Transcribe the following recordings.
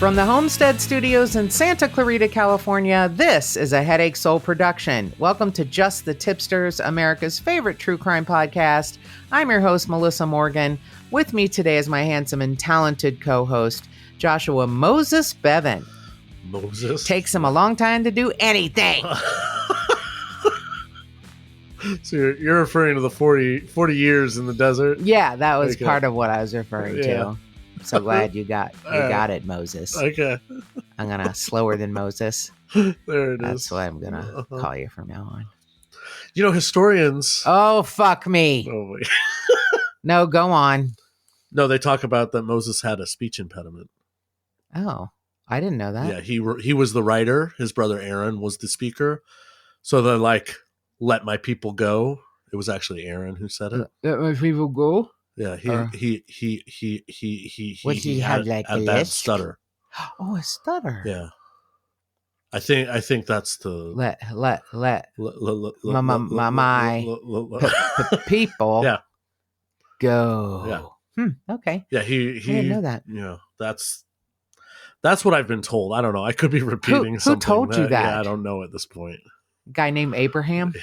From the Homestead Studios in Santa Clarita, California, this is a Headache Soul production. Welcome to Just the Tip-Sters, America's favorite true crime podcast. I'm your host, Melissa Morgan. With me today is my handsome and talented co-host, Joshua Moses Bevan. Moses? Takes him a long time to do anything. So you're referring to the 40 years in the desert? Yeah, that was Okay. part of what I was referring to. So glad you got it, Moses. Okay. I'm going to slower than Moses. There it That's is. what I'm going to call you from now on. You know, historians... Oh, fuck me. Oh, wait. No, go on. No, they talk about that Moses had a speech impediment. Oh, I didn't know that. Yeah, he was the writer. His brother Aaron was the speaker. So they're like, let my people go. It was actually Aaron who said it. Let my people go? Yeah, he had like a a bad lisp? stutter. Oh, a stutter. Yeah. I think that's the people Yeah. go. Yeah. Okay. Yeah, he I didn't know that. Yeah, that's what I've been told. I don't know. I could be repeating Who something. told you that? Yeah, I don't know at this point. Guy named Abraham.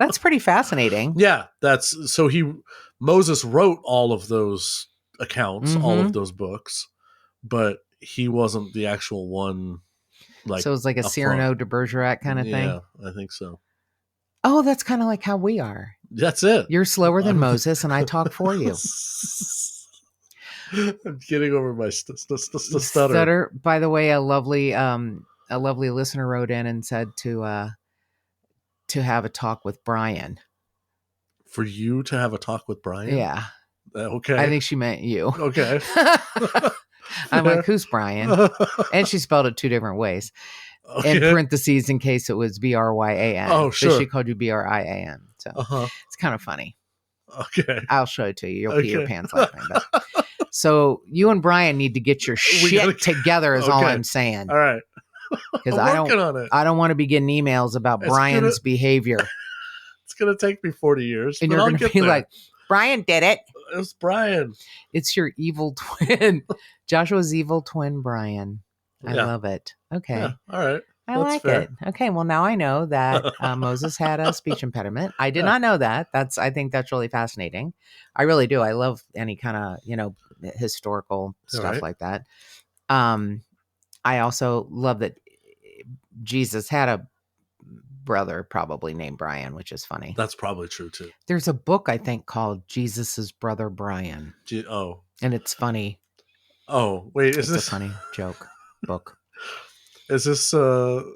That's pretty fascinating. Yeah, Moses wrote all of those accounts, all of those books, but he wasn't the actual one. Like, so it's like a Cyrano de Bergerac kind of thing. Yeah, I think so. Oh, that's kind of like how we are. That's it. You're slower than Moses, and I talk for you. I'm getting over my stutter. Stutter. By the way, a lovely listener wrote in and said to have a talk with Brian. For you to have a talk with Brian? Yeah. Okay. I think she meant you. Okay. I'm like, who's Brian? And she spelled it two different ways. Okay. In parentheses in case it was Bryan. Oh, sure. But she called you Brian. So it's kind of funny. Okay. I'll show it to you. You'll pee your pants laughing. But. So you and Brian need to get your shit together is all I'm saying. All right. Because I don't want to be getting emails about Brian's behavior. It's going to take me 40 years. And you're going to be like, Brian did it. It's Brian. It's your evil twin. Joshua's evil twin, Brian. I love it. Okay. Yeah. All right. I like fair. it. Okay. Well, now I know that Moses had a speech impediment. I did not know that. I think that's really fascinating. I really do. I love any kind of, historical stuff like that. I also love that Jesus had a brother probably named Brian, which is funny. That's probably true too. There's a book I think called Jesus's Brother Brian. And it's funny. Oh, wait, It's a funny joke book. Is this the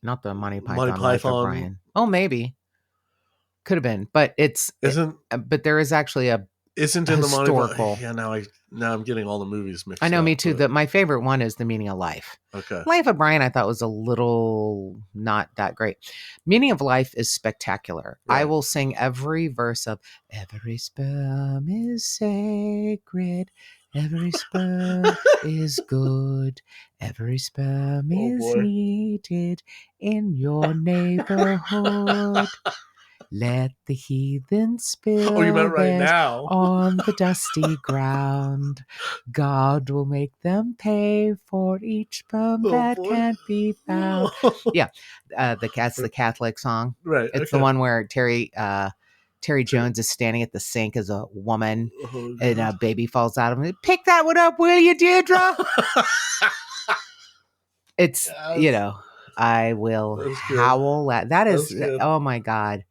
not the Monty Python, Monty Life of Python? Brian? Oh, maybe. Could have been, but but there is actually isn't in historical. The Monty Python. Yeah, now I'm getting all the movies mixed up. I know, me too. My favorite one is The Meaning of Life. Okay. Life of Brian I thought was a little not that great. Meaning of Life is spectacular. Right. I will sing every verse of every sperm is sacred. Every sperm is good. Every sperm is needed in your neighborhood. Let the heathen spill you meant right now. on the dusty ground. God will make them pay for each sperm that can't be found. Yeah, that's the Catholic song. Right. It's the one where Terry Jones is standing at the sink as a woman and a baby falls out of him. Pick that one up, will you, Deirdre? It's, I will howl at that is, oh my God.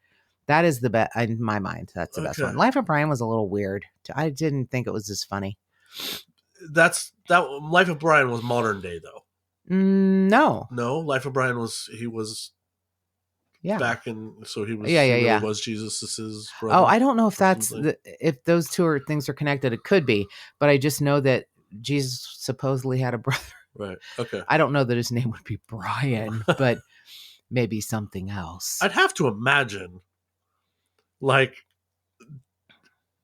That is the best in my mind. That's the best one. Life of Brian was a little weird. I didn't think it was as funny. Life of Brian was modern day though. No, Life of Brian was back in. So he was was Jesus's brother. Oh, I don't know if that's if those two things are connected. It could be, but I just know that Jesus supposedly had a brother. Right. Okay. I don't know that his name would be Brian, but maybe something else. I'd have to imagine. Like,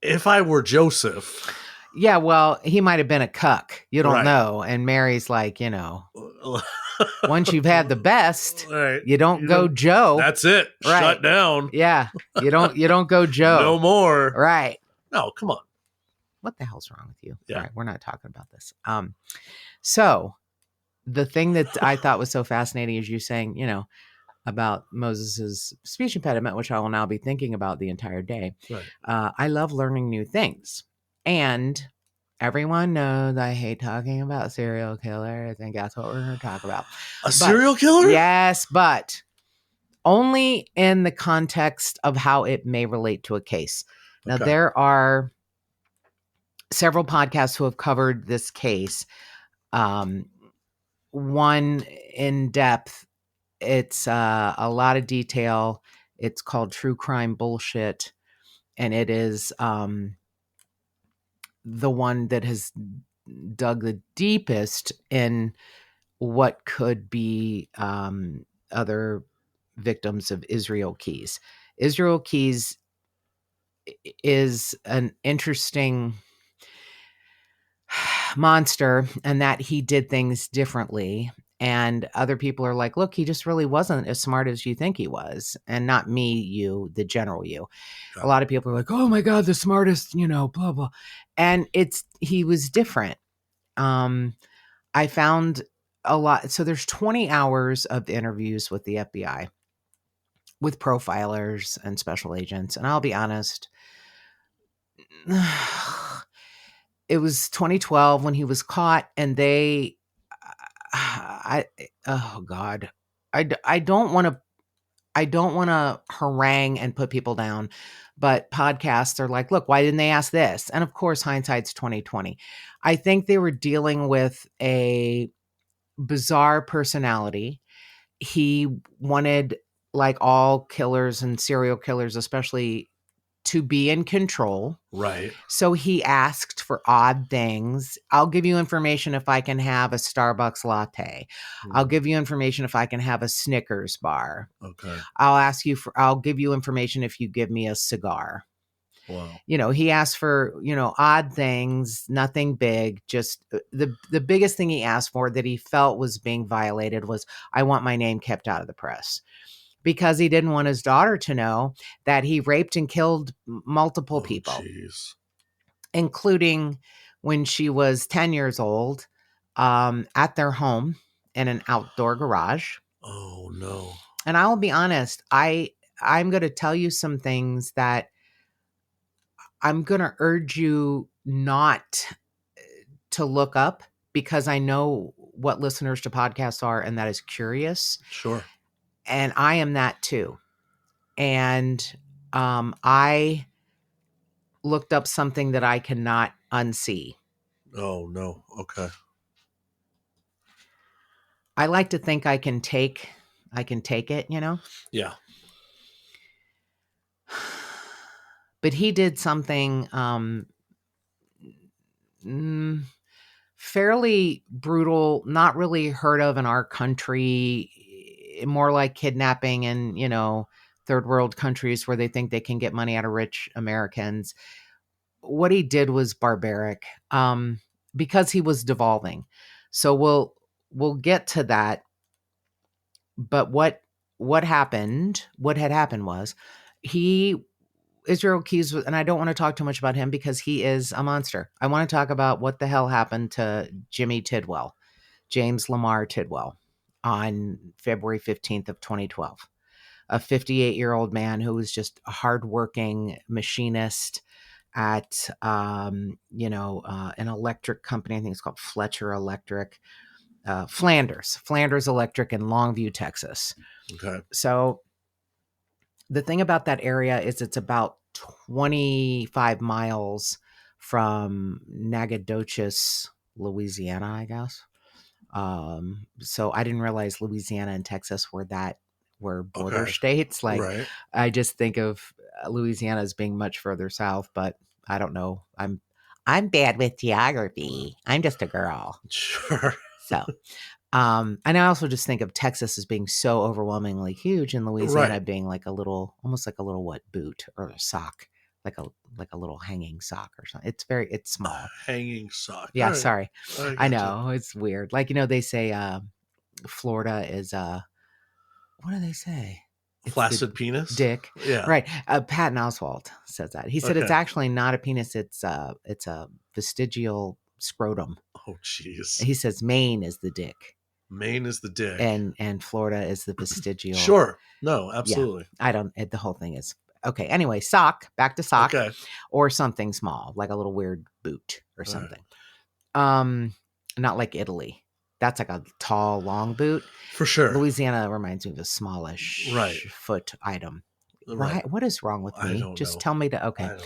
if I were Joseph. Yeah, well, he might have been a cuck. You don't know. And Mary's like, once you've had the best, you don't go Joe. That's it. Right. Shut down. Yeah. You don't go Joe. No more. Right. No, come on. what the hell's wrong with you? Yeah. All right, we're not talking about this. So the thing that I thought was so fascinating is you saying, about Moses's speech impediment, which I will now be thinking about the entire day. Right. I love learning new things. And everyone knows I hate talking about serial killers. I think that's what we're going to talk about. A serial killer? Yes, but only in the context of how it may relate to a case. Now, Okay. there are several podcasts who have covered this case. One in depth. It's a lot of detail. It's called True Crime Bullshit. And it is the one that has dug the deepest in what could be other victims of Israel Keys. Israel Keys is an interesting monster and that he did things differently. And other people are like, look, he just really wasn't as smart as you think he was. And not me, you, the general you. Got a lot of people are like, oh my God, the smartest, blah, blah. And he was different. I found a lot. So there's 20 hours of interviews with the FBI, with profilers and special agents. And I'll be honest, it was 2012 when he was caught, and oh God, I don't want to harangue and put people down, but podcasts are like, look, why didn't they ask this? And of course, hindsight's 2020. I think they were dealing with a bizarre personality. He wanted, like all killers and serial killers, especially, to be in control. Right. So he asked for odd things. I'll give you information if I can have a Starbucks latte. I'll give you information if I can have a Snickers bar. Okay. I'll give you information if you give me a cigar. Wow. He asked for, odd things, nothing big. Just the biggest thing he asked for that he felt was being violated was, I want my name kept out of the press. Because he didn't want his daughter to know that he raped and killed multiple people, geez. including when she was 10 years old, at their home in an outdoor garage. Oh, no. And I will be honest, I'm going to tell you some things that I'm going to urge you not to look up, because I know what listeners to podcasts are, and that is curious. Sure. And I am that too. And I looked up something that I cannot unsee. Oh, no. Okay. I like to think I can take it, Yeah. But he did something fairly brutal, not really heard of in our country, more like kidnapping in, third world countries where they think they can get money out of rich Americans. What he did was barbaric, because he was devolving. So we'll get to that. But what had happened was Israel Keys, and I don't want to talk too much about him because he is a monster. I want to talk about what the hell happened to Jimmy Tidwell, James Lamar Tidwell, on February 15th of 2012. A 58-year-old man who was just a hardworking machinist at, an electric company. I think it's called Fletcher Electric, Flanders Electric in Longview, Texas. Okay. So the thing about that area is it's about 25 miles from Nacogdoches, Louisiana, I guess. So I didn't realize Louisiana and Texas were border states. Like, right. I just think of Louisiana as being much further south, but I don't know. I'm bad with geography. I'm just a girl. Sure. So, and I also just think of Texas as being so overwhelmingly huge, and Louisiana being like almost like a little boot or a sock, like a little hanging sock or something. It's small. Hanging sock. Yeah, Right. sorry. I know it's weird. Like, they say Florida is what do they say? Flaccid penis? Dick. Yeah. Right. Patton Oswalt says that. He said it's actually not a penis. It's a vestigial scrotum. Oh, jeez. He says Maine is the dick. Maine is the dick. And Florida is the vestigial. Sure. No, absolutely. Yeah, the whole thing is. Okay. Anyway, sock. Back to sock. Okay. Or something small, like a little weird boot or something. Not like Italy. That's like a tall, long boot. For sure. Louisiana reminds me of a smallish foot item. Right. What is wrong with me? Just tell me to. Okay. I don't know.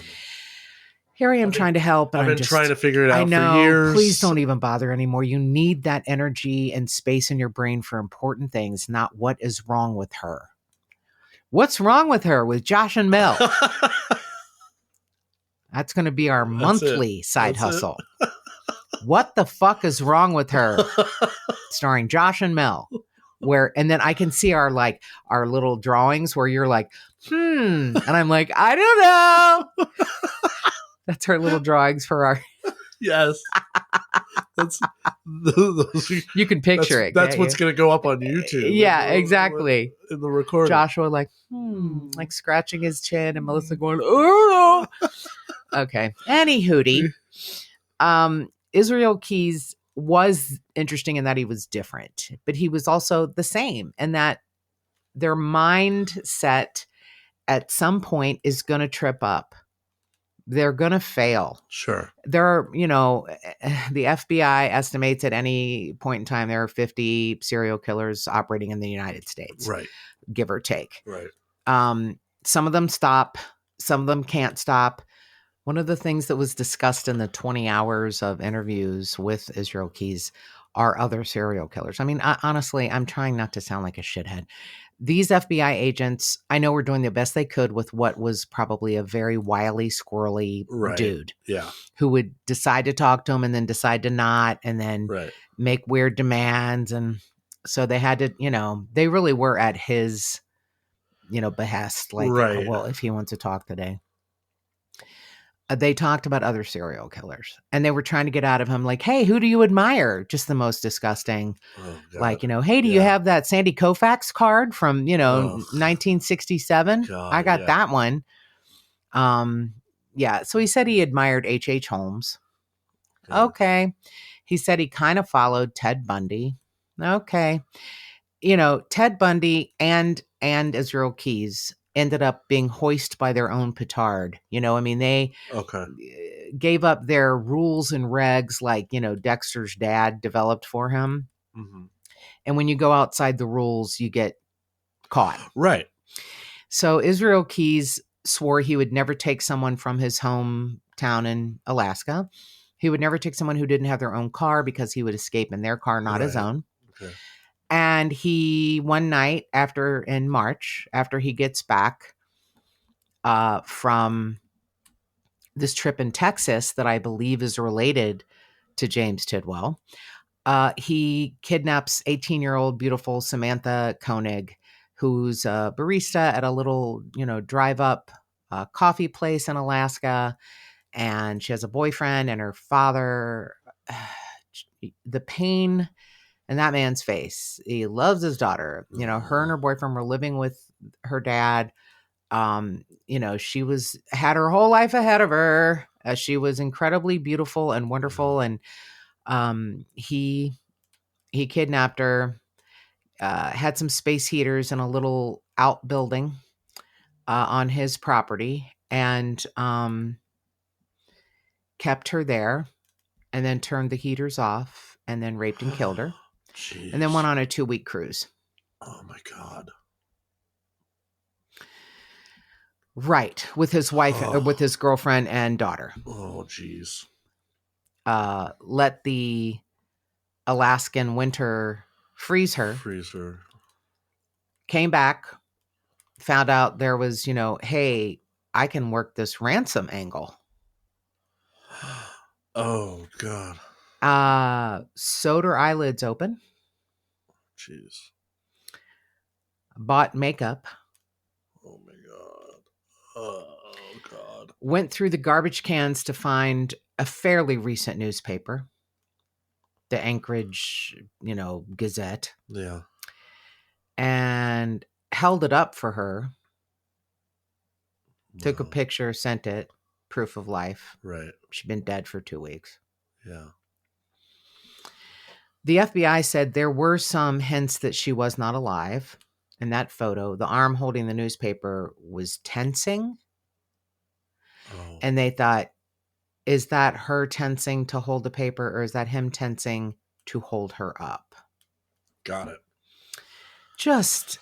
Here I am trying to help. And I've been trying to figure it out for years. Please don't even bother anymore. You need that energy and space in your brain for important things, not what is wrong with her. What's wrong with her with Josh and Mel? That's going to be our monthly side hustle. What the fuck is wrong with her? Starring Josh and Mel. And then I can see our little drawings where you're like, and I'm like, I don't know. That's our little drawings for our. Yes. You can picture it. That's what's going to go up on YouTube. Yeah, exactly. In the recording. Joshua like scratching his chin and Melissa going, oh. Okay. Any hootie. Israel Keyes was interesting in that he was different, but he was also the same in that their mindset at some point is going to trip up. They're going to fail. Sure. There are, the FBI estimates at any point in time, there are 50 serial killers operating in the United States. Right. Give or take. Right. Some of them stop. Some of them can't stop. One of the things that was discussed in the 20 hours of interviews with Israel Keyes are other serial killers. I mean, honestly, I'm trying not to sound like a shithead. These FBI agents, I know were doing the best they could with what was probably a very wily, squirrely dude. Yeah. Who would decide to talk to him and then decide to not, and then make weird demands. And so they had to, they really were at his, behest. Like, well, if he wants to talk today. They talked about other serial killers and they were trying to get out of him like, hey, who do you admire? Just the most disgusting. Like, hey, do you have that Sandy Koufax card from, 1967? God, I got that one. So he said he admired H.H. Holmes. Okay. He said he kind of followed Ted Bundy. Okay. Ted Bundy and Israel Keyes ended up being hoisted by their own petard. They gave up their rules and regs like, Dexter's dad developed for him. Mm-hmm. And when you go outside the rules, you get caught. Right. So Israel Keyes swore he would never take someone from his hometown in Alaska. He would never take someone who didn't have their own car because he would escape in their car, not his own. Okay. And he, one night in March, after he gets back from this trip in Texas that I believe is related to James Tidwell, he kidnaps 18-year-old beautiful Samantha Koenig, who's a barista at a little, drive-up coffee place in Alaska. And she has a boyfriend and her father. The pain in that man's face. He loves his daughter. Her and her boyfriend were living with her dad. She had her whole life ahead of her. She was incredibly beautiful and wonderful. And he kidnapped her, had some space heaters in a little outbuilding on his property, and kept her there, and then turned the heaters off, and then raped and killed her. Jeez. And then went on a 2-week cruise. Oh my God. Right. With his wife, with his girlfriend and daughter. Oh, geez. Let the Alaskan winter freeze her. Came back, found out there was, hey, I can work this ransom angle. Oh, God. Sewed her eyelids open. Jeez. Bought makeup. Oh, my God. Oh, God. Went through the garbage cans to find a fairly recent newspaper. The Anchorage, Gazette. Yeah. And held it up for her, took a Wow. picture, sent it, proof of life. Right. She'd been dead for 2 weeks. Yeah. The FBI said there were some hints that she was not alive. In that photo, the arm holding the newspaper was tensing. Oh. And they thought, is that her tensing to hold the paper, or is that him tensing to hold her up? Got it. Just,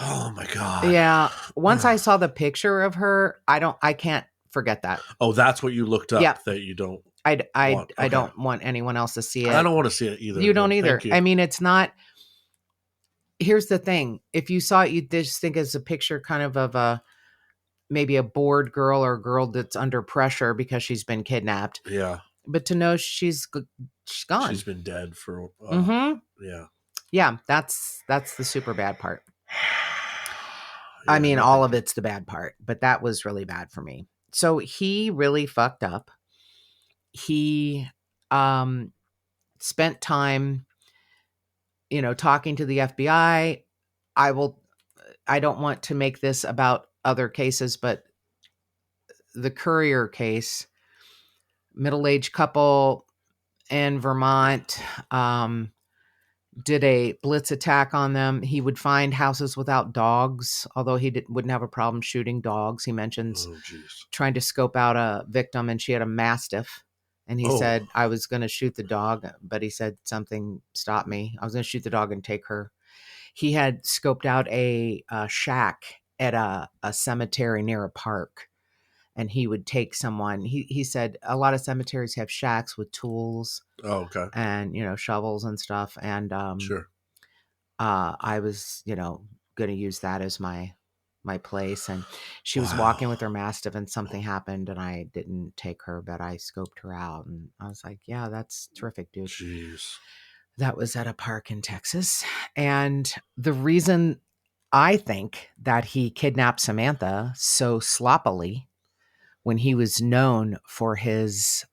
Oh my God. yeah. Once I saw the picture of her, I can't forget that. Oh, that's what you looked up. Yep. That you don't. I Okay. don't want anyone else to see it. I don't want to see it either. You don't Good. either. Thank you. I mean, it's not. Here's the thing: if you saw it, you'd just think it's a picture, kind of a maybe a bored girl or a girl that's under pressure because she's been kidnapped. Yeah. But to know she's gone. She's been dead for. Yeah. Yeah, that's the super bad part. Yeah, I mean, all of it's the bad part, but that was really bad for me. So he really fucked up. He spent time, talking to the FBI. I don't want to make this about other cases, but the Courier case, middle-aged couple in Vermont, did a blitz attack on them. He would find houses without dogs, although he wouldn't have a problem shooting dogs. He mentions trying to scope out a victim, and she had a Mastiff. And he said, I was going to shoot the dog, but he said something stopped me. I was going to shoot the dog and take her. He had scoped out a shack at a cemetery near a park, and he would take someone. He said a lot of cemeteries have shacks with tools. Oh, okay. And, shovels and stuff. And sure. I was, going to use that as my place. And she was walking with her Mastiff, and something happened, and I didn't take her, but I scoped her out. And I was like, yeah, that's terrific, dude. Jeez. That was at a park in Texas. And the reason I think that he kidnapped Samantha so sloppily, when he was known for his,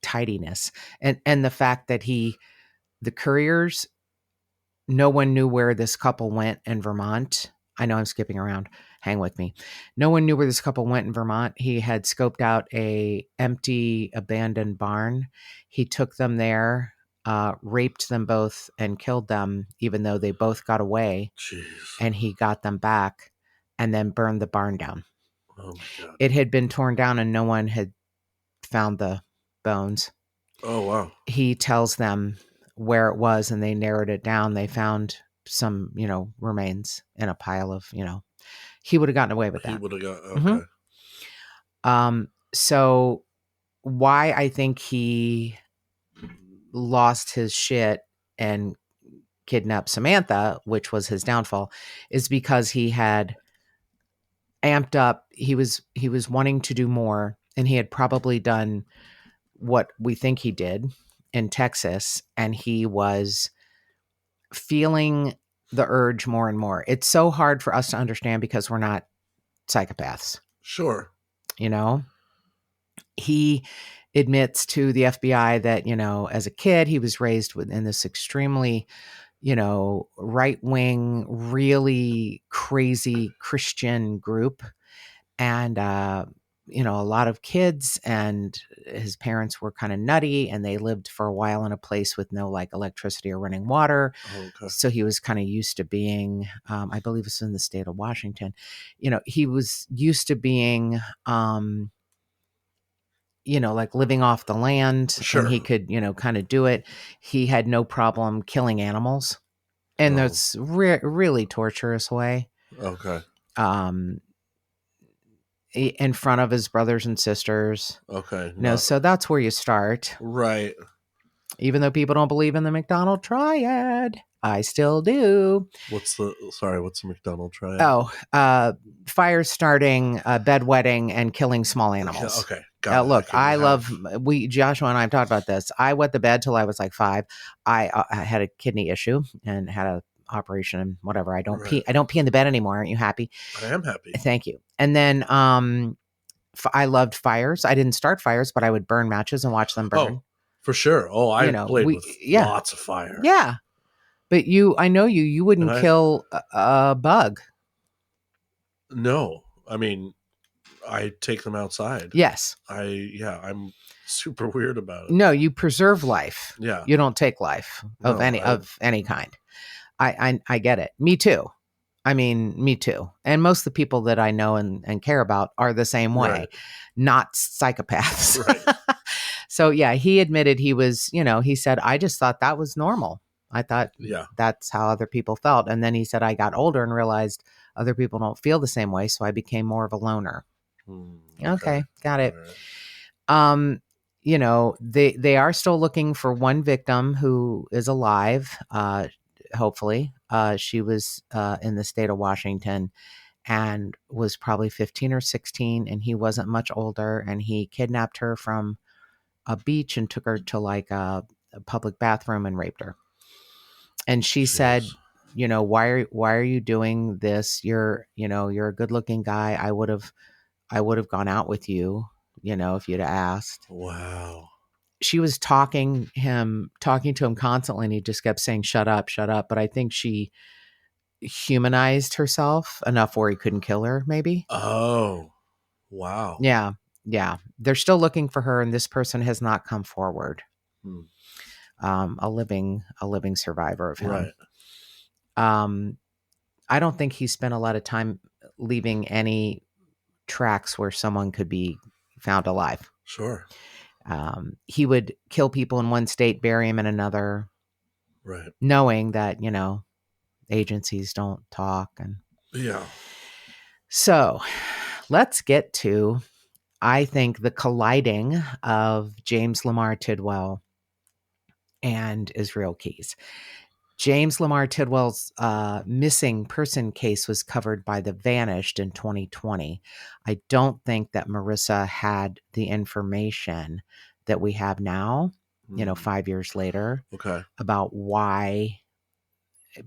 tidiness, and the fact that the couriers, no one knew where this couple went in Vermont. I know I'm skipping around. Hang with me. No one knew where this couple went in Vermont. He had scoped out a empty, abandoned barn. He took them there, raped them both, and killed them, even though they both got away. Jeez. And he got them back, and then burned the barn down. Oh my God. It had been torn down, and no one had found the bones. Oh, wow. He tells them where it was, and they narrowed it down. They found some, remains in a pile of, he would have gotten away with that. He would have got, okay. So why I think he lost his shit and kidnapped Samantha, which was his downfall, is because he had amped up. He was wanting to do more, and he had probably done what we think he did in Texas, and he was feeling the urge more and more. It's so hard for us to understand because we're not psychopaths. Sure. He admits to the FBI that, as a kid, he was raised within this extremely, right-wing, really crazy Christian group. And, a lot of kids, and his parents were kind of nutty, and they lived for a while in a place with no electricity or running water. Okay. So he was kind of used to being, I believe it's in the state of Washington. He was used to being, living off the land. Sure. And he could, kind of do it. He had no problem killing animals in this really torturous way. Okay. In front of his brothers and sisters. Okay. So that's where you start. Right. Even though people don't believe in the McDonald triad, I still do. What's the McDonald triad? Oh, fire starting, bedwetting, and killing small animals. Okay. Got it. Look, Joshua and I have talked about this. I wet the bed till I was like 5. I had a kidney issue and had a operation and whatever. I don't pee in the bed anymore. Aren't you happy? I am happy. Thank you. And then I loved fires. I didn't start fires, but I would burn matches and watch them burn. Oh, for sure. Oh, I played with lots of fire. Yeah. But I know you And wouldn't kill a bug. no, I mean, I take them outside. Yes. I'm super weird about it. No, you preserve life. Yeah. You don't take life of No, any kind. I get it. Me too. I mean, me too. And most of the people that I know and care about are the same way, right. not psychopaths. Right. So yeah, he admitted he was, he said, I just thought that was normal. I thought Yeah. that's how other people felt. And then he said, I got older and realized other people don't feel the same way. So I became more of a loner. Okay, got it. Right. They are still looking for one victim who is alive. Hopefully, she was in the state of Washington and was probably 15 or 16, and he wasn't much older, and he kidnapped her from a beach and took her to like a public bathroom and raped her. And she said, Jeez. why are you doing this? You're a good looking guy. I would have gone out with you, if you'd have asked. Wow. She was talking to him constantly, and he just kept saying, shut up, shut up. But I think she humanized herself enough where he couldn't kill her, maybe. Oh, wow. Yeah. Yeah. They're still looking for her, and this person has not come forward. A living survivor of him. Right. I don't think he spent a lot of time leaving any tracks where someone could be found alive. Sure. He would kill people in one state, bury them in another, right, knowing that, agencies don't talk. And yeah. So let's get to, I think, the colliding of James Lamar Tidwell and Israel Keys. James Lamar Tidwell's missing person case was covered by The Vanished in 2020. I don't think that Marissa had the information that we have now, 5 years later, about why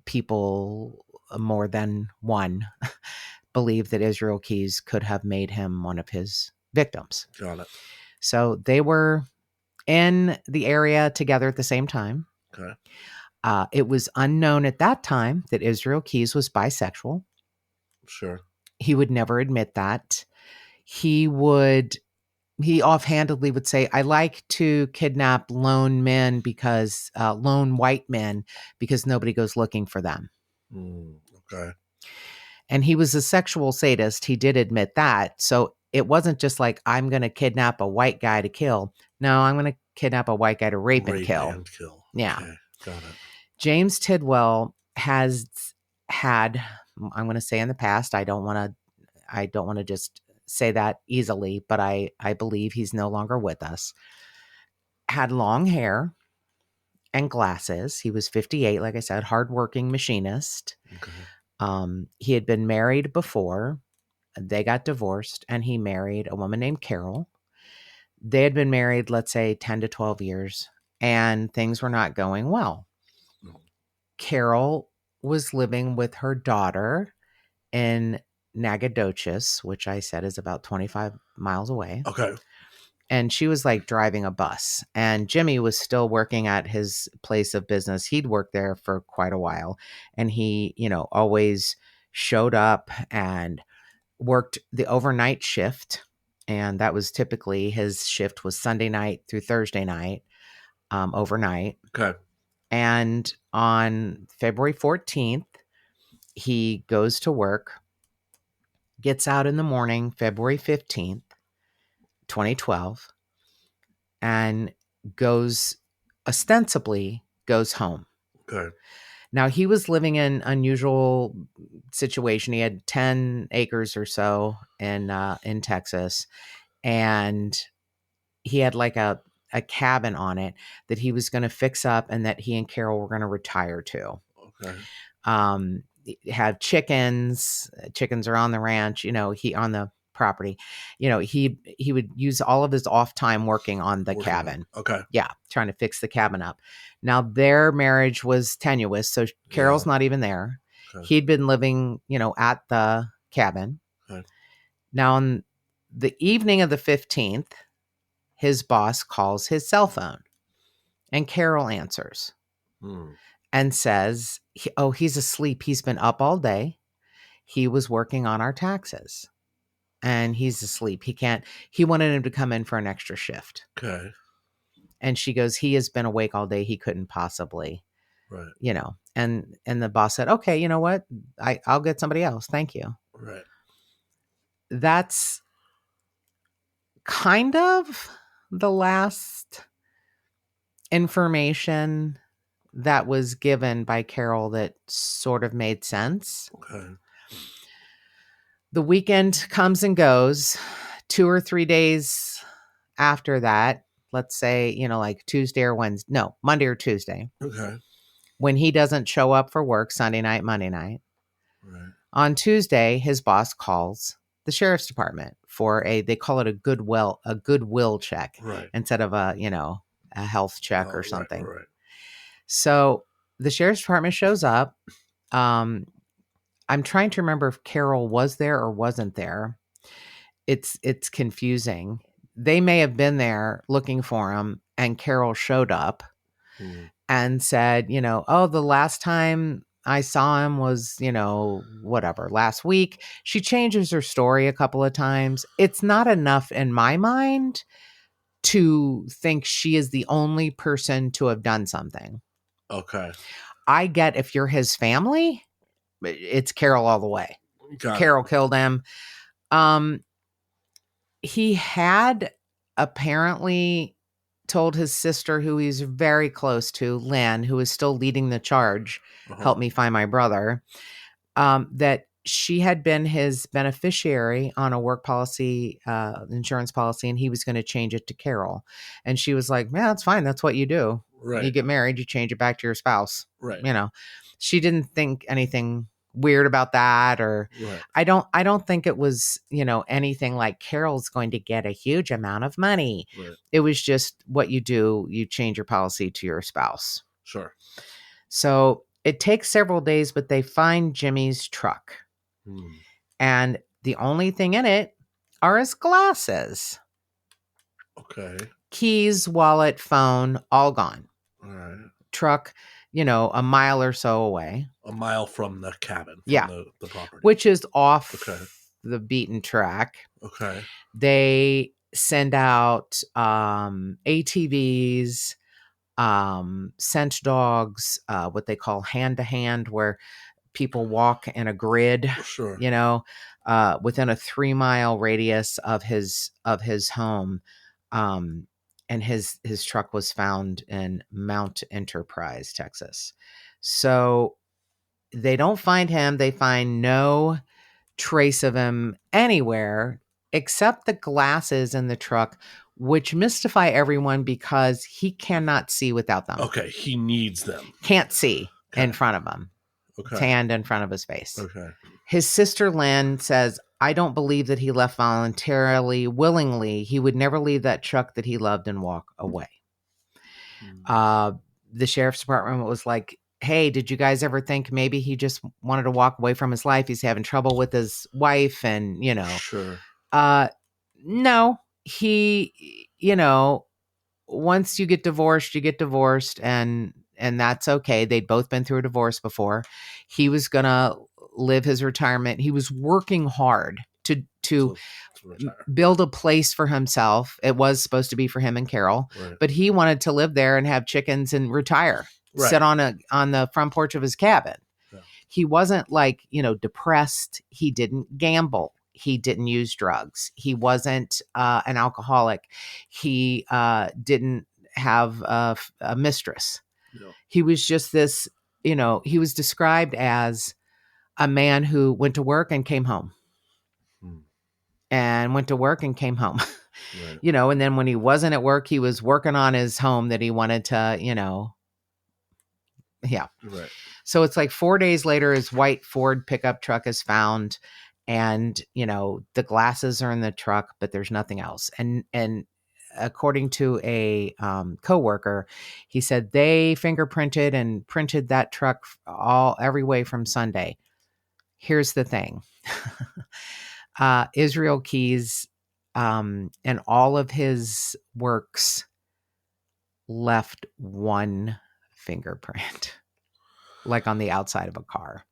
people, more than one, believe that Israel Keys could have made him one of his victims. Got it. So they were in the area together at the same time. Okay. It was unknown at that time that Israel Keys was bisexual. Sure. He would never admit that. He offhandedly would say, I like to kidnap lone white men because nobody goes looking for them. Okay. And he was a sexual sadist. He did admit that. So it wasn't just like, I'm going to kidnap a white guy to kill. No, I'm going to kidnap a white guy to rape and kill. Yeah. Okay. Got it. James Tidwell has had, I'm going to say in the past, I don't want to just say that easily, but I believe he's no longer with us, had long hair and glasses. He was 58, like I said, hardworking machinist. Okay. He had been married before. They got divorced, and he married a woman named Carol. They had been married, let's say, 10 to 12 years, and things were not going well. Carol was living with her daughter in Nacogdoches, which I said is about 25 miles away. Okay. And she was like driving a bus. And Jimmy was still working at his place of business. He'd worked there for quite a while. And he, always showed up and worked the overnight shift. And that was typically his shift was Sunday night through Thursday night, overnight. Okay. And on February 14th, he goes to work, gets out in the morning, February 15th, 2012, and ostensibly goes home. Okay. Now, he was living in an unusual situation. He had 10 acres or so in Texas, and he had like a cabin on it that he was going to fix up and that he and Carol were going to retire to. Okay. Have chickens. Chickens are on the ranch, he on the property. He would use all of his off time working on the cabin. Okay. Yeah, trying to fix the cabin up. Now their marriage was tenuous, so Carol's not even there. Okay. He'd been living, at the cabin. Okay. Now on the evening of the 15th, his boss calls his cell phone, and Carol answers. and says, he's asleep. He's been up all day. He was working on our taxes and he's asleep. He wanted him to come in for an extra shift. Okay. And she goes, he has been awake all day. He couldn't possibly, Right. and the boss said, okay, you know what? I'll get somebody else. Thank you. Right. That's kind of the last information that was given by Carol that sort of made sense. Okay. The weekend comes and goes. 2 or 3 days after that, let's say, like Tuesday or Wednesday, no, Monday or Tuesday, Okay. when he doesn't show up for work Sunday night, Monday night. Right. On Tuesday, his boss calls the sheriff's department for they call it a goodwill check, Right. instead of a health check or something. Right. So the sheriff's department shows up. I'm trying to remember if Carol was there or wasn't there. It's confusing. They may have been there looking for him, and Carol showed up and said, oh, the last time I saw him was, whatever, last week. She changes her story a couple of times. It's not enough in my mind to think she is the only person to have done something. Okay. I get if you're his family, it's Carol all the way. Carol killed him. He had apparently told his sister, who he's very close to, Lynn, who is still leading the charge, help me find my brother, that she had been his beneficiary on a work policy, insurance policy, and he was going to change it to Carol. And she was like, man, that's fine. That's what you do. Right. You get married, you change it back to your spouse. Right. She didn't think anything weird about that, or right. I don't think it was, anything like Carol's going to get a huge amount of money. Right. It was just what you do. You change your policy to your spouse. Sure. So it takes several days, but they find Jimmy's truck. And the only thing in it are his glasses. Okay. Keys, wallet, phone, all gone. All right. Truck, a mile or so away. A mile from the cabin. From the property. Which is off the beaten track. Okay. They send out ATVs, scent dogs, what they call hand-to-hand, where people walk in a grid, sure. Within a 3-mile radius of his home. And his truck was found in Mount Enterprise, Texas. So they don't find him. They find no trace of him anywhere except the glasses in the truck, which mystify everyone because he cannot see without them. Okay, he needs them. Can't see in front of him. Hand in front of his face. Okay. His sister Lynn says, I don't believe that he left voluntarily, willingly. He would never leave that truck that he loved and walk away. The sheriff's department was like, hey, did you guys ever think maybe he just wanted to walk away from his life? He's having trouble with his wife and, Sure. No, he, once you get divorced and that's okay. They'd both been through a divorce before. He was going to live his retirement. He was working hard to build a place for himself. It was supposed to be for him and Carol, but he wanted to live there and have chickens and retire, sit on the front porch of his cabin. Yeah. He wasn't depressed. He didn't gamble. He didn't use drugs. He wasn't an alcoholic. He didn't have a mistress. No. He was just this, he was described as a man who went to work and came home. And went to work and came home. Right. And then when he wasn't at work, he was working on his home that he wanted to, yeah. Right. So it's like 4 days later, his white Ford pickup truck is found, and, the glasses are in the truck, but there's nothing else. And according to a coworker, he said they fingerprinted and printed that truck every way from Sunday. Here's the thing. Israel Keys and all of his works left one fingerprint. like on the outside of a car.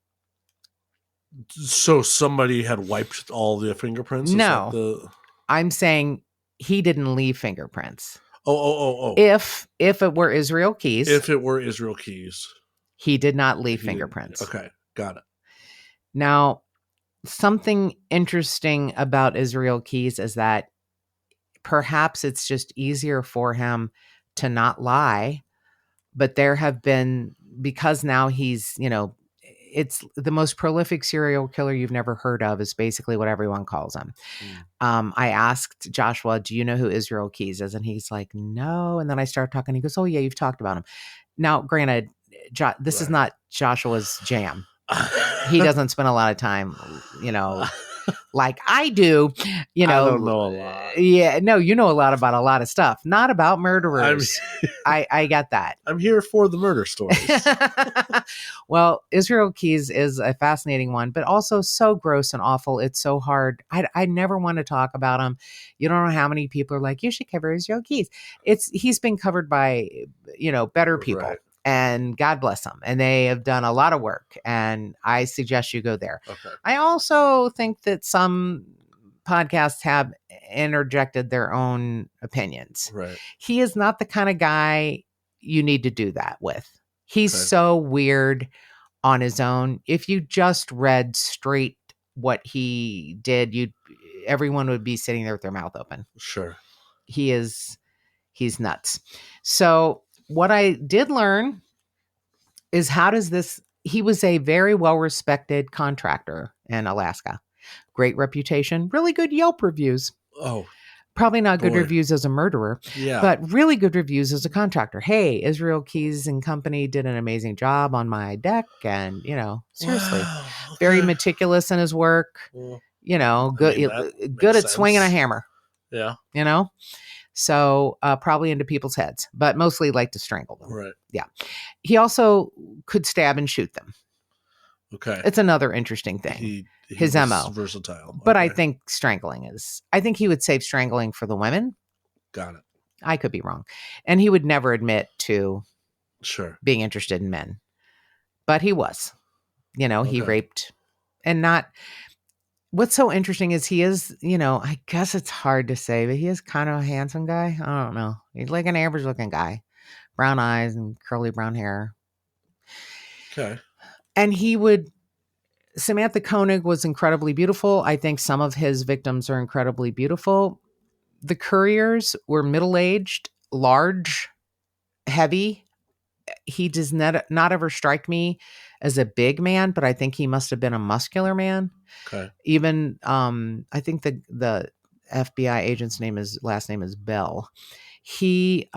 So somebody had wiped all the fingerprints? No. I'm saying he didn't leave fingerprints. Oh. If it were Israel Keys. If it were Israel Keys. He did not leave fingerprints. Okay, got it. Now, something interesting about Israel Keys is that perhaps it's just easier for him to not lie. But there have been, because now he's, it's the most prolific serial killer you've never heard of is basically what everyone calls him. I asked Joshua, do you know who Israel Keys is? And he's like, no. And then I started talking. He goes, oh, yeah, you've talked about him. Now, granted, this is not Joshua's jam. He doesn't spend a lot of time, like I do, I don't know a lot. Yeah, no, you know a lot about a lot of stuff, not about murderers. I get that. I'm here for the murder stories. Well, Israel Keys is a fascinating one, but also so gross and awful. It's so hard. I never want to talk about him. You don't know how many people are like, you should cover Israel Keys. He's been covered by, better people. Right. And God bless them. And they have done a lot of work. And I suggest you go there. Okay. I also think that some podcasts have interjected their own opinions. Right. He is not the kind of guy you need to do that with. He's so weird on his own. If you just read straight what he did, everyone would be sitting there with their mouth open. Sure. He's nuts. So what I did learn is he was a very well-respected contractor in Alaska. Great reputation, really good Yelp reviews. Oh, probably not good reviews as a murderer, but really good reviews as a contractor. Hey, Israel Keys and Company did an amazing job on my deck. And, seriously, very meticulous in his work, good at swinging a hammer. Yeah. So probably into people's heads, but mostly like to strangle them. Right. Yeah. He also could stab and shoot them. Okay. It's another interesting thing. His MO. Versatile. But I think I think he would save strangling for the women. Got it. I could be wrong. And he would never admit to being interested in men. But he was. He raped and not. What's so interesting is he is, I guess it's hard to say, but he is kind of a handsome guy. I don't know. He's like an average looking guy. Brown eyes and curly brown hair. Okay. And Samantha Koenig was incredibly beautiful. I think some of his victims are incredibly beautiful. The couriers were middle-aged, large, heavy. He does not ever strike me as a big man, but I think he must have been a muscular man. Okay. Even I think the FBI agent's last name is Bell. He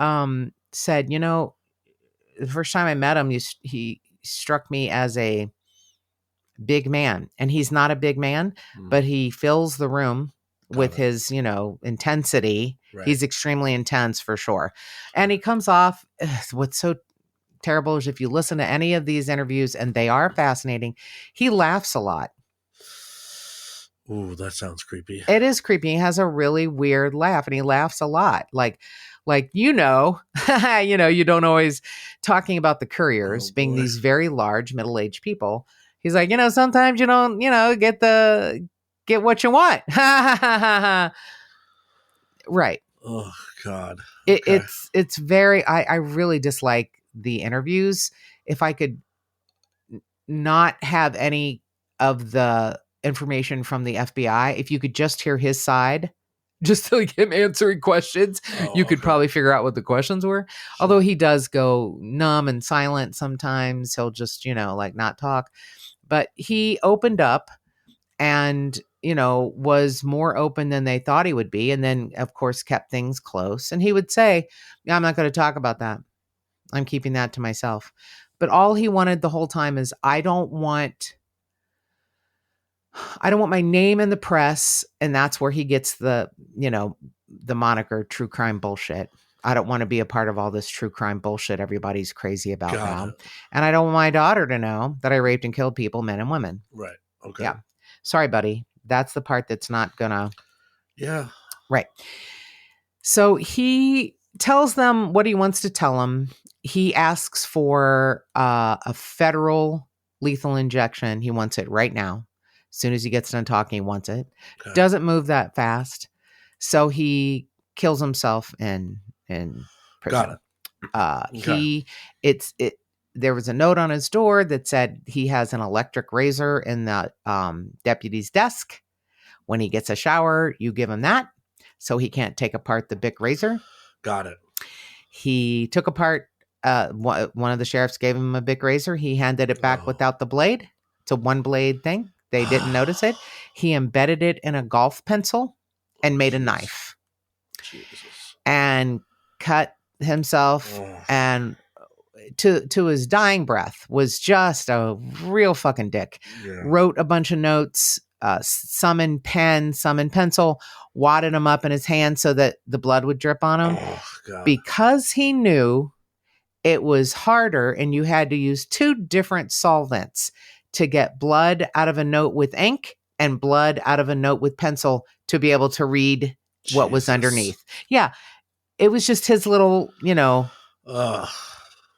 said, the first time I met him, he struck me as a big man, and he's not a big man, but he fills the room with his, intensity. Right. He's extremely intense for sure. And he comes off, what's so terrible is if you listen to any of these interviews, and they are fascinating, he laughs a lot. Ooh, that sounds creepy. It is creepy. He has a really weird laugh, and he laughs a lot. Like, you don't always talking about the couriers being these very large middle-aged people. He's like, sometimes you don't, get what you want. Right. Oh God. Okay. It's very, I really dislike the interviews. If I could not have any of the information from the FBI, if you could just hear his side, just like him answering questions, you could probably figure out what the questions were. Sure. Although he does go numb and silent sometimes. He'll just, not talk. But he opened up and, was more open than they thought he would be. And then, of course, kept things close. And he would say, I'm not going to talk about that. I'm keeping that to myself. But all he wanted the whole time is, I don't want my name in the press. And that's where he gets the moniker true crime bullshit. I don't want to be a part of all this true crime bullshit everybody's crazy about now. And I don't want my daughter to know that I raped and killed people, men and women. Right. Okay. Yeah. Sorry, buddy. That's the part that's not gonna. Yeah. Right. So he tells them what he wants to tell them. He asks for a federal lethal injection. He wants it right now. As soon as he gets done talking, he wants it. Okay. Doesn't move that fast. So he kills himself in prison. Got it. Okay. There was a note on his door that said he has an electric razor in the deputy's desk. When he gets a shower, you give him that so he can't take apart the big razor. Got it. He took apart, one of the sheriffs gave him a big razor. He handed it back without the blade. It's a one blade thing. They didn't notice it. He embedded it in a golf pencil and made a knife. Jesus. And cut himself and to his dying breath was just a real fucking dick. Yeah. Wrote a bunch of notes, some in pen, some in pencil, wadded them up in his hand so that the blood would drip on him. Because he knew it was harder and you had to use two different solvents to get blood out of a note with ink and blood out of a note with pencil to be able to read what was underneath. Yeah. It was just his little,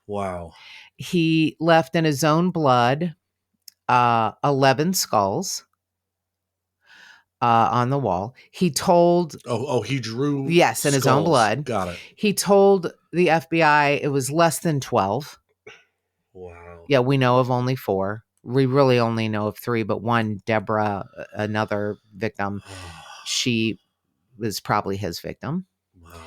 wow. He left in his own blood 11 skulls on the wall. He told... he drew... Yes, in skulls. His own blood. Got it. He told the FBI it was less than 12. Wow. Yeah, we know of only 4. We really only know of 3, but one, Deborah, another victim, she was probably his victim. Wow.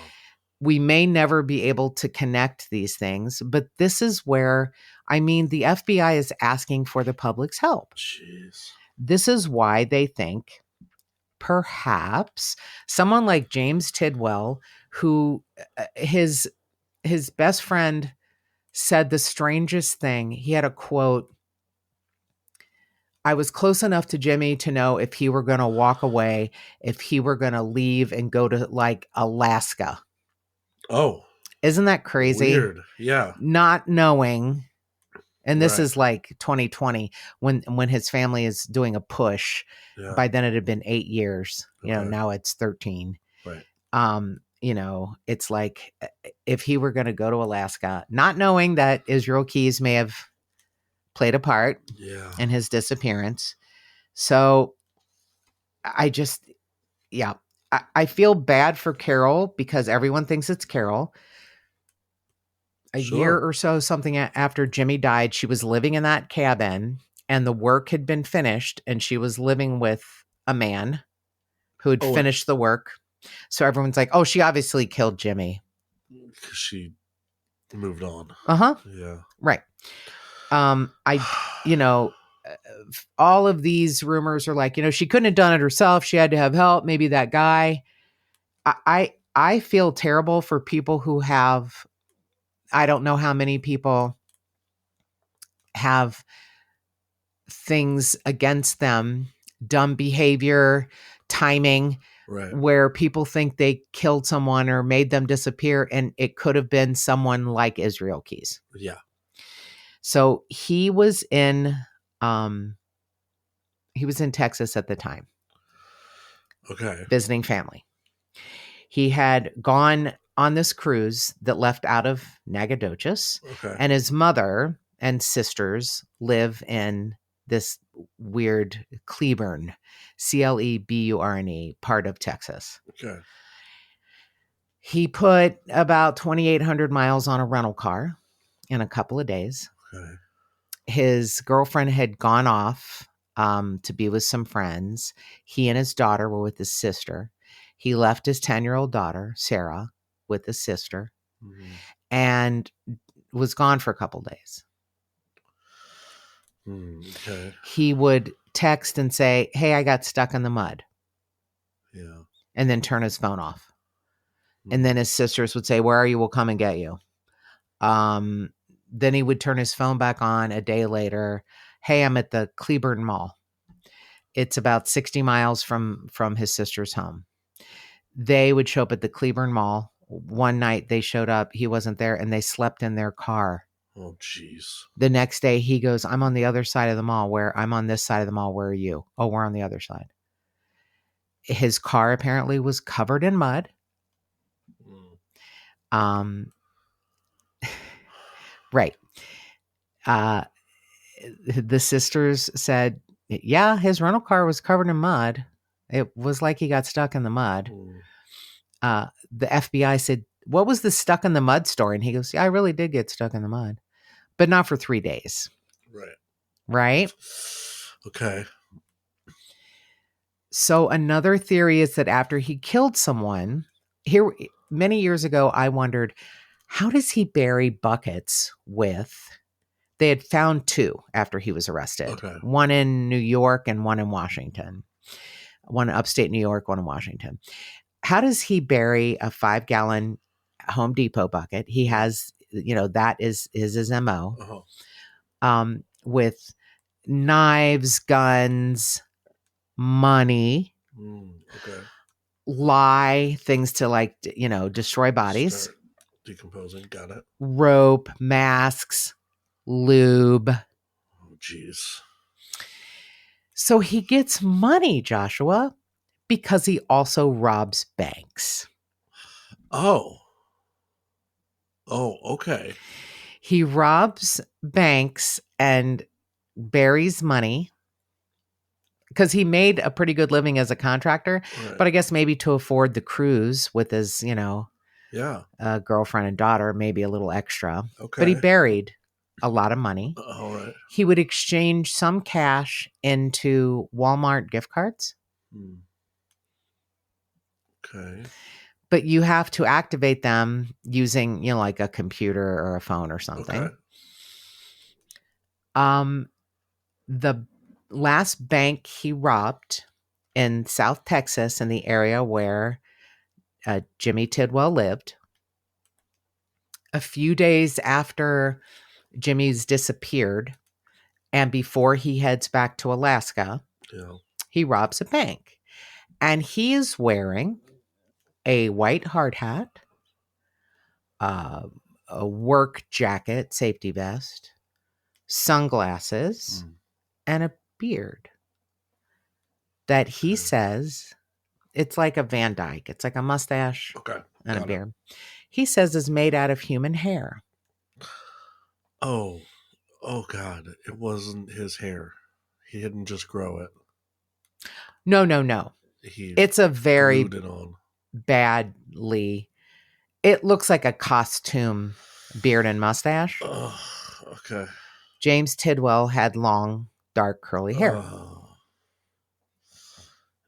We may never be able to connect these things, but this is where, the FBI is asking for the public's help. Jeez. This is why they think perhaps someone like James Tidwell, who his best friend said the strangest thing. He had a quote, "I was close enough to Jimmy to know if he were going to walk away, if he were going to leave and go to like Alaska." Oh. Isn't that crazy? Weird. Yeah. Not knowing. And this is like 2020 when his family is doing a push. Yeah. By then it had been 8 years. Now it's 13. Right. It's like if he were going to go to Alaska, not knowing that Israel Keys may have played a part in his disappearance. So I feel bad for Carol because everyone thinks it's Carol. A year or so, something after Jimmy died, she was living in that cabin and the work had been finished and she was living with a man who had finished the work. So everyone's like, oh, she obviously killed Jimmy. Because she moved on. Uh-huh. Yeah. Right. All of these rumors are like, she couldn't have done it herself. She had to have help. Maybe that guy. I feel terrible for people who have... I don't know how many people have things against them, dumb behavior, timing, where people think they killed someone or made them disappear, and it could have been someone like Israel Keys. Yeah. So he was in Texas at the time. Okay. Visiting family. He had gone on this cruise that left out of Nacogdoches. Okay. And his mother and sisters live in this weird Cleburne, Cleburne, part of Texas. Okay. He put about 2,800 miles on a rental car in a couple of days. Okay. His girlfriend had gone off to be with some friends. He and his daughter were with his sister. He left his 10-year-old daughter, Sarah, with his sister, and was gone for a couple days. Okay. He would text and say, "Hey, I got stuck in the mud." Yeah. And then turn his phone off. And then his sisters would say, "Where are you? We'll come and get you." Then he would turn his phone back on a day later. "Hey, I'm at the Cleburne Mall. It's about 60 miles from his sister's home." They would show up at the Cleburne Mall. One night they showed up, he wasn't there, and they slept in their car. Oh, jeez. The next day he goes, "I'm on the other side of the mall. I'm on this side of the mall. Where are you?" "Oh, we're on the other side." His car apparently was covered in mud. Um, right. Uh, the sisters said, yeah, his rental car was covered in mud. It was like he got stuck in the mud. The FBI said, what was the stuck in the mud story? And he goes, yeah, I really did get stuck in the mud, but not for 3 days. Right. Right. Okay. So another theory is that after he killed someone, here many years ago, I wondered, how does he bury buckets with? They had found 2 after he was arrested. Okay. One in New York and one in Washington. One in upstate New York, one in Washington. How does he bury a 5-gallon Home Depot bucket? He has, that is his MO. With knives, guns, money, okay, lie, things to destroy bodies. Start decomposing. Got it. Rope, masks, lube. Oh, jeez. So he gets money, Joshua, because he also robs banks. Oh, okay. He robs banks and buries money because he made a pretty good living as a contractor, Right. but I guess maybe to afford the cruise with his, girlfriend and daughter, maybe a little extra. Okay. But he buried a lot of money. All right. He would exchange some cash into Walmart gift cards. Okay. But you have to activate them using, like a computer or a phone or something. Okay. The last bank he robbed in South Texas, in the area where Jimmy Tidwell lived, a few days after Jimmy's disappeared and before he heads back to Alaska, he robs a bank. And he is wearing a white hard hat, a work jacket, safety vest, sunglasses, and a beard that he says it's like a Van Dyke. It's like a mustache and a beard. He says is made out of human hair. Oh God. It wasn't his hair. He didn't just grow it. No. It's a very glued it on. badly. It looks like a costume beard and mustache. Okay. James Tidwell had long, dark, curly hair.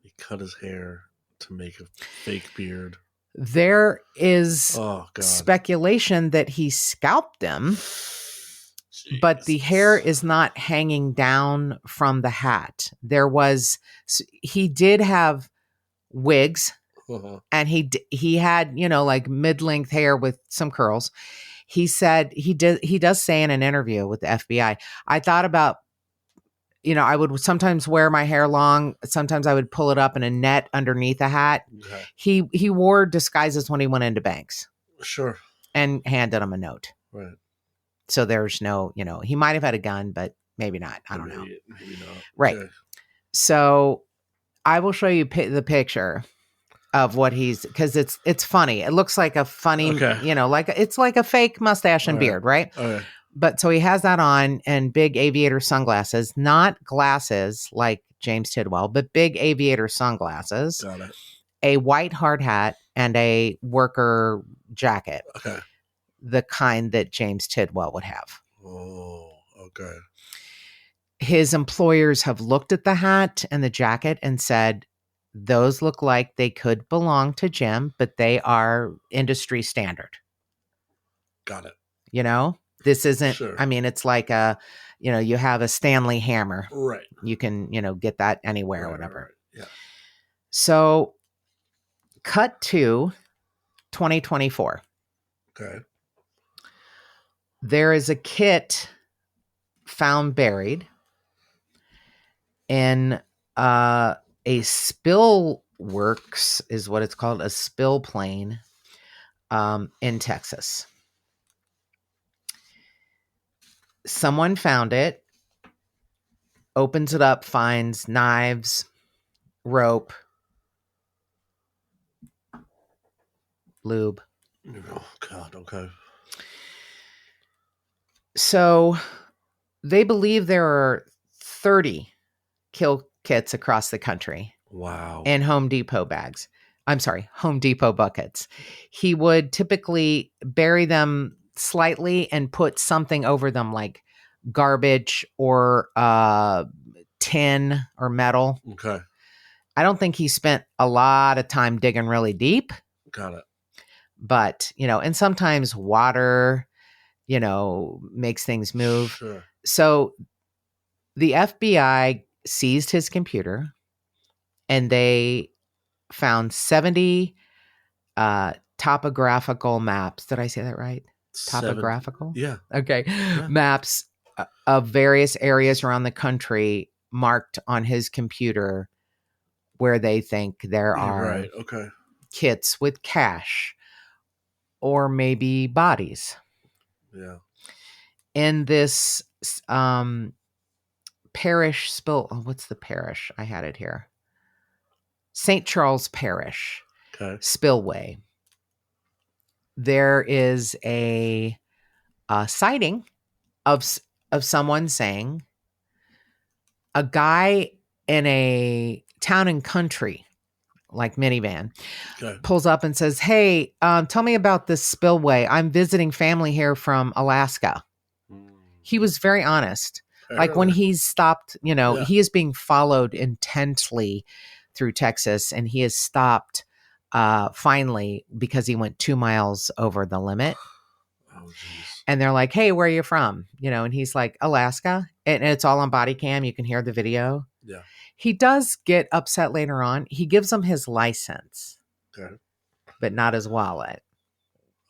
He cut his hair to make a fake beard. There is speculation that he scalped him, but the hair is not hanging down from the hat. He did have wigs, and he had, like mid-length hair with some curls. He said he does say in an interview with the FBI, I thought about, I would sometimes wear my hair long. Sometimes I would pull it up in a net underneath a hat. Okay. He wore disguises when he went into banks. Sure. And handed them a note. Right. So there's no, he might have had a gun, but maybe not. I don't know. Maybe not. Right. Okay. So I will show you the picture of what because it's funny. It looks like a funny, it's like a fake mustache and beard, right? Okay. But so he has that on and big aviator sunglasses, not glasses like James Tidwell, but big aviator sunglasses. Got it. A white hard hat and a worker jacket. Okay. The kind that James Tidwell would have. Oh, okay. His employers have looked at the hat and the jacket and said, those look like they could belong to Jim, but they are industry standard. Got it. This isn't, I mean, it's like you have a Stanley hammer. Right. You can, get that anywhere or whatever. Right. Yeah. So cut to 2024. Okay. There is a kit found buried in a spill works, is what it's called, a spill plane in Texas. Someone found it, opens it up, finds knives, rope, lube. Oh, God, okay. So they believe there are 30 kill kits across the country Wow. in Home Depot bags. I'm sorry, Home Depot buckets. He would typically bury them slightly and put something over them like garbage or tin or metal. Okay. I don't think he spent a lot of time digging really deep, Got it. but, and sometimes water, makes things move. Sure. So the FBI seized his computer and they found 70 topographical maps. Did I say that right? 7. Topographical? Yeah. Okay. Yeah. Maps of various areas around the country marked on his computer where they think there are Right. Okay. kits with cash or maybe bodies. Yeah. In this parish spill, what's the parish? I had it here. St. Charles Parish Okay. spillway. There is a sighting of someone saying a guy in a town and country like minivan Okay. pulls up and says, "Hey, tell me about this spillway. I'm visiting family here from Alaska." He was very honest. Like when Apparently. he's stopped, Yeah. he is being followed intently through Texas, and he is stopped finally because he went 2 miles over the limit. Oh, jeez. And they're like, "Hey, where are you from?" And he's like, "Alaska." And it's all on body cam. You can hear the video. Yeah. He does get upset later on. He gives them his license, Okay. but not his wallet.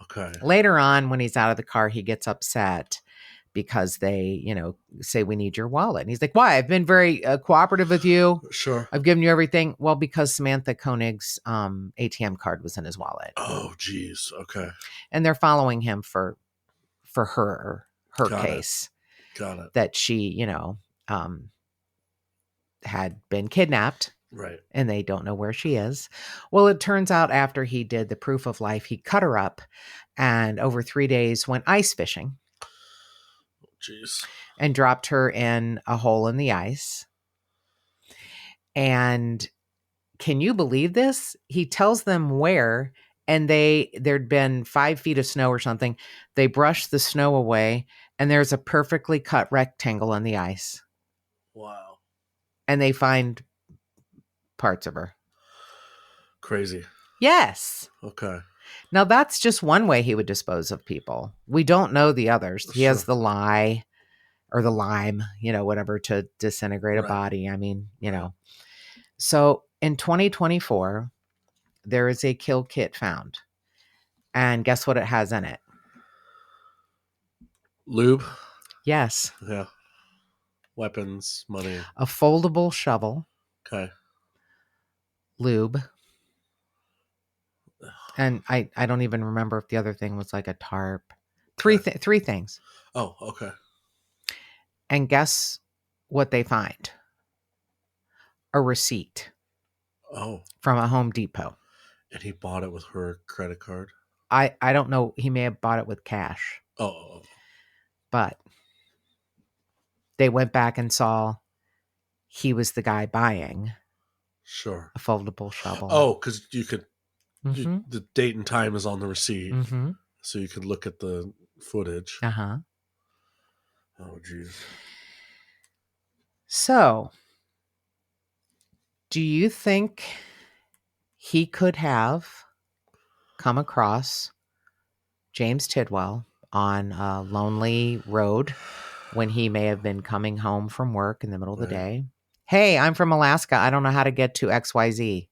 Okay. Later on, when he's out of the car, he gets upset because they, say, "We need your wallet." And he's like, "Why? I've been very cooperative with you. Sure. I've given you everything." Well, because Samantha Koenig's ATM card was in his wallet. Oh, jeez. Okay. And they're following him for her Got it. case Got it. that she, had been kidnapped. Right. And they don't know where she is. Well, it turns out after he did the proof of life, he cut her up and over 3 days went ice fishing Jeez. and dropped her in a hole in the ice. And can you believe this? He tells them where, and there'd been 5 feet of snow or something. They brushed the snow away, and there's a perfectly cut rectangle in the ice. Wow. And they find parts of her. Crazy. Yes. Okay. Now, that's just one way he would dispose of people. We don't know the others. He has Sure. the lye or the lime, whatever, to disintegrate a Right. body. I mean, So in 2024, there is a kill kit found. And guess what it has in it? Lube. Yes. Yeah. Weapons. Money. A foldable shovel, Okay. lube. And I don't even remember if the other thing was like a tarp. Three things. Oh, okay. And guess what they find? A receipt Oh. from a Home Depot. And he bought it with her credit card. I don't know. He may have bought it with cash. Oh. But they went back and saw he was the guy buying Sure. a foldable shovel. Oh, because you could. Mm-hmm. The date and time is on the receipt, Mm-hmm. so you could look at the footage. Uh-huh. Oh, geez. So, do you think he could have come across James Tidwell on a lonely road when he may have been coming home from work in the middle of the Right. day? "Hey, I'm from Alaska. I don't know how to get to XYZ.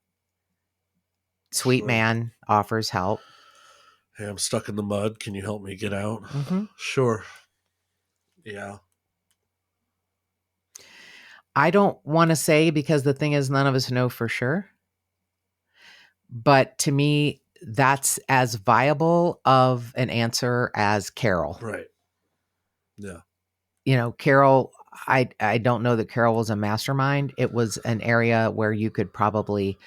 Sweet Sure. man offers help. Hey, I'm stuck in the mud. Can you help me get out? Mm-hmm. Sure. Yeah. I don't want to say, because the thing is, none of us know for sure. But to me, that's as viable of an answer as Carol. Right. Yeah. Carol, I don't know that Carol was a mastermind. It was an area where you could probably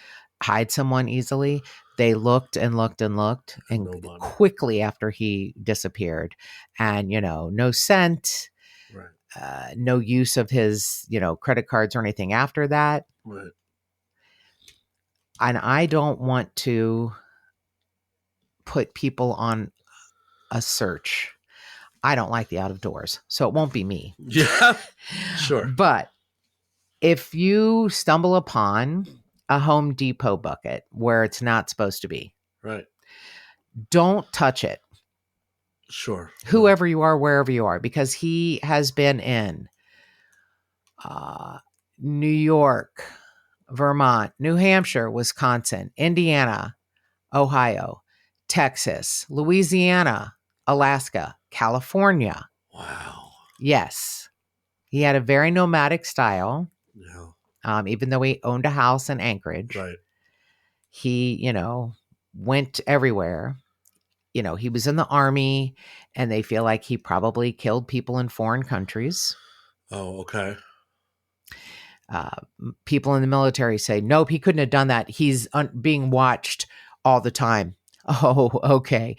hide someone easily. They looked and looked and looked, and Nobody. quickly after he disappeared, and no scent, Right. no use of his credit cards or anything after that. Right. And I don't want to put people on a search. I don't like the out of doors, so it won't be me. Yeah, sure. But if you stumble upon a Home Depot bucket where it's not supposed to be, right, don't touch it. Sure. Whoever you are, wherever you are, because he has been in New York, Vermont, New Hampshire, Wisconsin, Indiana, Ohio, Texas, Louisiana, Alaska, California. Wow. Yes. He had a very nomadic style. Yeah. Even though he owned a house in Anchorage. Right. He, went everywhere. He was in the army, and they feel like he probably killed people in foreign countries. Oh, okay. People in the military say, nope, he couldn't have done that. He's being watched all the time. Oh, okay.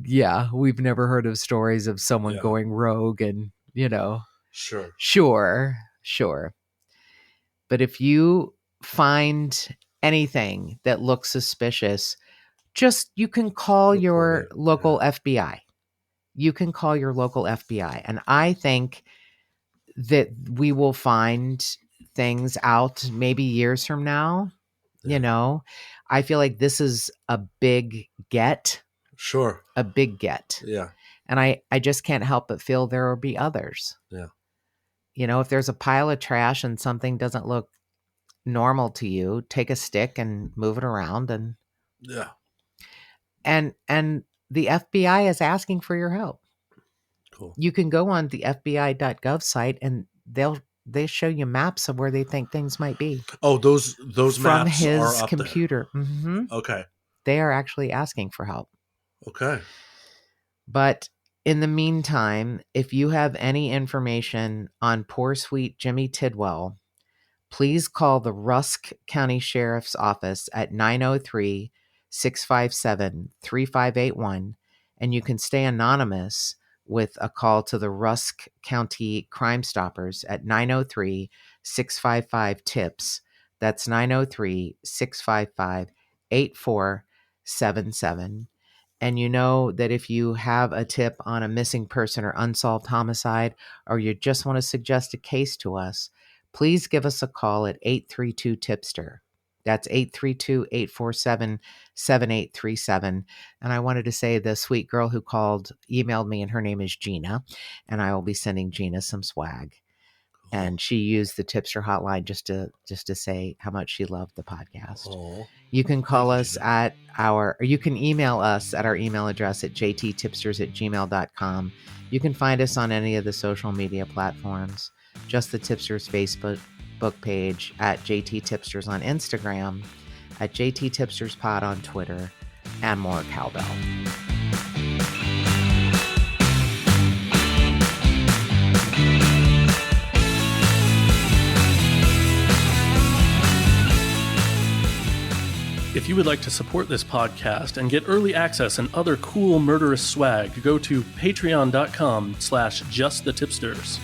Yeah, we've never heard of stories of someone going rogue and, Sure. Sure. But if you find anything that looks suspicious, you can call your local FBI. You can call your local FBI. And I think that we will find things out maybe years from now. Yeah. I feel like this is a big get. Sure. A big get. Yeah. And I just can't help but feel there will be others. Yeah. If there's a pile of trash and something doesn't look normal to you, take a stick and move it around and and the FBI is asking for your help. Cool. You can go on the FBI.gov site and they show you maps of where they think things might be. Oh, those from maps his are up computer. There. Mm-hmm. Okay. They are actually asking for help. Okay. But in the meantime, if you have any information on poor sweet Jimmy Tidwell, please call the Rusk County Sheriff's Office at 903-657-3581, and you can stay anonymous with a call to the Rusk County Crime Stoppers at 903-655-TIPS. That's 903-655-8477. And you know that if you have a tip on a missing person or unsolved homicide, or you just want to suggest a case to us, please give us a call at 832-TIPSTER. That's 832-847-7837. And I wanted to say the sweet girl who called emailed me, and her name is Gina, and I will be sending Gina some swag. And she used the Tipster hotline just to say how much she loved the podcast. Oh, you can call us at or you can email us at our email address at jttipsters@gmail.com. You can find us on any of the social media platforms, just the Tipsters Facebook page, at JT Tipsters on Instagram, at JT Tipsters Pod on Twitter, and more cowbell. If you would like to support this podcast and get early access and other cool murderous swag, go to patreon.com/justthetipsters.